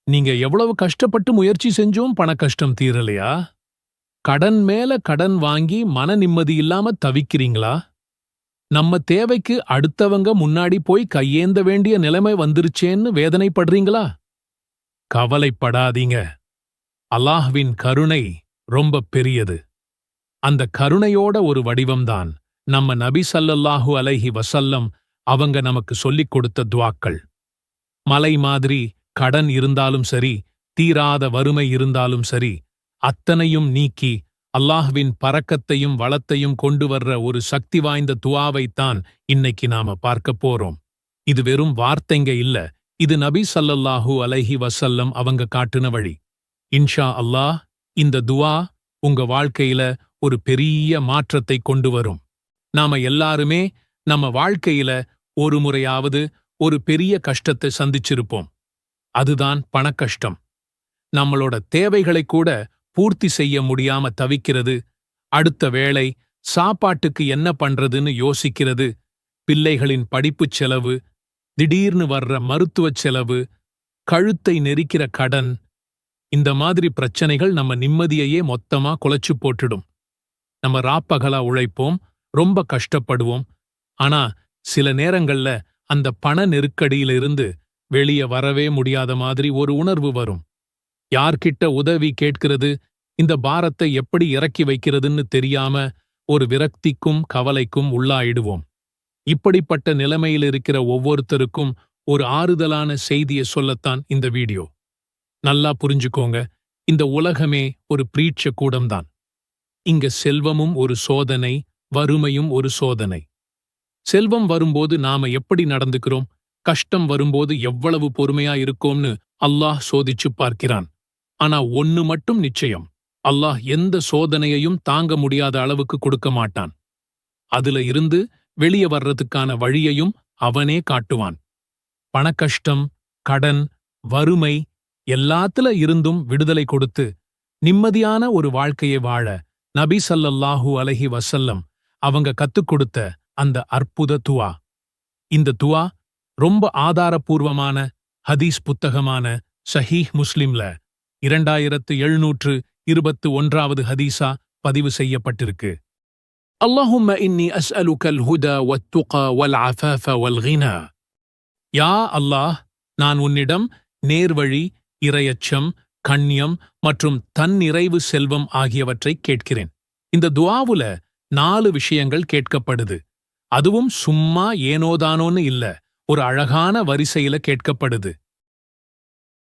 நீங்க எவ்வளவு கஷ்டப்பட்டு முயற்சி செஞ்சும் பண கஷ்டம் தீரலையா? கடன் மேல கடன் வாங்கி மன நிம்மதி இல்லாம தவிக்கிறீங்களா? நம்ம தேவைக்கு அடுத்தவங்க முன்னாடி போய் கையேந்த வேண்டிய நிலைமை வந்துருச்சேன்னு வேதனைப்படுறீங்களா? கவலைப்படாதீங்க. அல்லாஹ்வின் கருணை ரொம்ப பெரியது. அந்த கருணையோட ஒரு வடிவம்தான் நம்ம நபி ஸல்லல்லாஹு அலைஹி வஸல்லம் அவங்க நமக்கு சொல்லிக் கொடுத்த துஆக்கள். மலை மாதிரி கடன் இருந்தாலும் சரி, தீராத வறுமை இருந்தாலும் சரி, அத்தனையும் நீக்கி அல்லாஹ்வின் பரக்கத்தையும் வளத்தையும் கொண்டு வர்ற ஒரு சக்தி வாய்ந்த துஆவைத்தான் இன்னைக்கு நாம பார்க்கப் போறோம். இது வெறும் வார்த்தைங்க இல்ல, இது நபி ஸல்லல்லாஹு அலைஹி வஸல்லம் அவங்க காட்டுன வழி. இன்ஷா அல்லாஹ் இந்த துஆ உங்க வாழ்க்கையில ஒரு பெரிய மாற்றத்தை கொண்டு வரும். நாம எல்லாருமே நம்ம வாழ்க்கையில ஒரு முறையாவது ஒரு பெரிய கஷ்டத்தை சந்திச்சிருப்போம். அதுதான் பணக்கஷ்டம். நம்மளோட தேவைகளை கூட பூர்த்தி செய்ய முடியாம தவிக்கிறது, அடுத்த வேளை சாப்பாட்டுக்கு என்ன பண்றதுன்னு யோசிக்கிறது, பிள்ளைகளின் படிப்புச் செலவு, திடீர்னு வர்ற மருத்துவச் செலவு, கழுத்தை நெரிக்கிற கடன், இந்த மாதிரி பிரச்சனைகள் நம்ம நிம்மதியையே மொத்தமா குலைச்சு போட்டுடும். நம்ம ராப்பகலா உழைப்போம், ரொம்ப கஷ்டப்படுவோம். ஆனா சில நேரங்கள்ல அந்த பண நெருக்கடியிலிருந்து வெளிய வரவே முடியாத மாதிரி ஒரு உணர்வு வரும். யார்கிட்ட உதவி கேட்கிறது, இந்த பாரத்தை எப்படி இறக்கி வைக்கிறதுன்னு தெரியாம ஒரு விரக்திக்கும் கவலைக்கும் உள்ளாயிடுவோம். இப்படிப்பட்ட நிலைமையில் இருக்கிற ஒவ்வொருத்தருக்கும் ஒரு ஆறுதலான செய்தியை சொல்லத்தான் இந்த வீடியோ. நல்லா புரிஞ்சுக்கோங்க, இந்த உலகமே ஒரு பிரீட்ச கூடம்தான். இங்க செல்வமும் ஒரு சோதனை, வறுமையும் ஒரு சோதனை. செல்வம் வரும்போது நாம எப்படி நடந்துக்கிறோம், கஷ்டம் வரும்போது எவ்வளவு பொறுமையா இருக்கோம்னு அல்லாஹ் சோதிச்சு பார்க்கிறான். ஆனா ஒன்னு மட்டும் நிச்சயம், அல்லாஹ் எந்த சோதனையையும் தாங்க முடியாத அளவுக்கு கொடுக்க மாட்டான். அதுல இருந்து வெளியே வர்றதுக்கான வழியையும் அவனே காட்டுவான். பணக்கஷ்டம், கடன், வறுமை எல்லாத்துல இருந்தும் விடுதலை கொடுத்து நிம்மதியான ஒரு வாழ்க்கையை வாழ நபி ஸல்லல்லாஹு அலைஹி வஸல்லம் அவங்க கத்துக் கொடுத்த அந்த அற்புத துஆ. இந்த துஆ ரொம்ப ஆதாரபூர்வமான ஹதீஸ் புத்தகமான ஸஹீஹ் முஸ்லிம்ல 2721வது ஹதீஸா பதிவு செய்யப்பட்டிருக்கு. அல்லாஹும்ம இன்னி அஸ்அலுகல் ஹுதா வத்துகா வல் அஃபாஃப வல் கினா. யா அல்லாஹ், நான் உன்னிடம் நேர்வழி, இறையச்சம், கண்ணியம் மற்றும் தன்னிறைவு செல்வம் ஆகியவற்றைக் கேட்கிறேன். இந்த துஆவுல 4 விஷயங்கள் கேட்கப்படுது. அதுவும் சும்மா ஏனோதானோன்னு இல்ல, ஒரு அழகான வரிசையில கேட்கப்படுது.